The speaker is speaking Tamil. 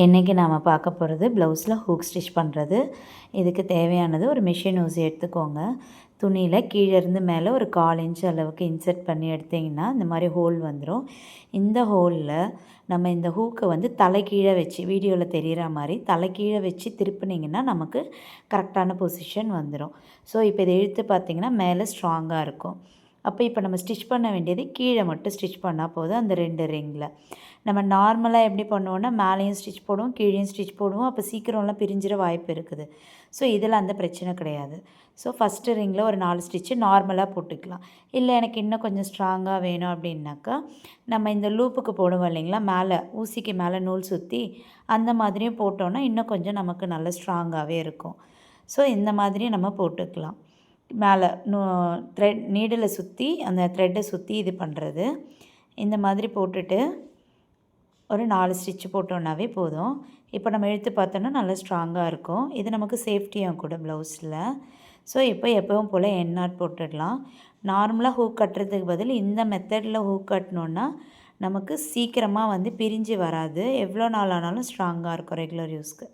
இன்றைக்கி நாம் பார்க்க போகிறது ப்ளவுஸில் ஹூக் ஸ்டிச் பண்ணுறது. இதுக்கு தேவையானது ஒரு மிஷின் ஊசி எடுத்துக்கோங்க. துணியில் கீழேருந்து மேலே ஒரு 1/4 இன்ச் அளவுக்கு இன்சர்ட் பண்ணி எடுத்திங்கன்னா இந்த மாதிரி ஹோல் வந்துடும். இந்த ஹோலில் நம்ம இந்த ஹூக்கை வந்து தலைகீழே வச்சு வீடியோவில் தெரிகிற மாதிரி தலைகீழே வச்சு திருப்பினீங்கன்னா நமக்கு கரெக்டான பொசிஷன் வந்துடும். ஸோ இப்போ இதை இழுத்து பார்த்திங்கன்னா மேலே ஸ்ட்ராங்காக இருக்கும். அப்போ இப்போ நம்ம ஸ்டிச் பண்ண வேண்டியது கீழே மட்டும் ஸ்டிச் பண்ணால் போதும். அந்த 2 ரிங்கில் நம்ம நார்மலாக எப்படி பண்ணுவோன்னா மேலேயும் ஸ்டிச் போடுவோம், கீழேயும் ஸ்டிச் போடுவோம். அப்போ சீக்கிரம்லாம் பிரிஞ்சிட வாய்ப்பு இருக்குது. ஸோ இதில் அந்த பிரச்சனை கிடையாது. ஸோ ஃபஸ்ட்டு ரிங்கில் ஒரு 4 ஸ்டிச்சு நார்மலாக போட்டுக்கலாம். இல்லை எனக்கு இன்னும் கொஞ்சம் ஸ்ட்ராங்காக வேணும் அப்படின்னாக்கா நம்ம இந்த லூப்புக்கு போடுவோம் இல்லைங்களா, மேலே ஊசிக்கு மேலே நூல் சுற்றி அந்த மாதிரியும் போட்டோன்னா இன்னும் கொஞ்சம் நமக்கு நல்ல ஸ்ட்ராங்காகவே இருக்கும். ஸோ இந்த மாதிரி நம்ம போட்டுக்கலாம். மேலே நீடில் சுற்றி அந்த த்ரெட்டை சுற்றி இது பண்ணுறது. இந்த மாதிரி போட்டுட்டு ஒரு 4 ஸ்டிச்சு போட்டோன்னாவே போதும். இப்போ நம்ம இழுத்து பார்த்தோன்னா நல்லா ஸ்ட்ராங்காக இருக்கும். இது நமக்கு சேஃப்டியாக கூட ப்ளவுஸில். ஸோ இப்போ எப்பவும் போல் எண்ட் நாட் போட்டுடலாம். நார்மலாக ஹூக் கட்டுறதுக்கு பதில் இந்த மெத்தடில் ஹூக் கட்டினோன்னா நமக்கு சீக்கிரமாக வந்து பிரிஞ்சு வராது. எவ்வளோ நாள் ஆனாலும் ஸ்ட்ராங்காக இருக்கும் ரெகுலர் யூஸ்க்கு.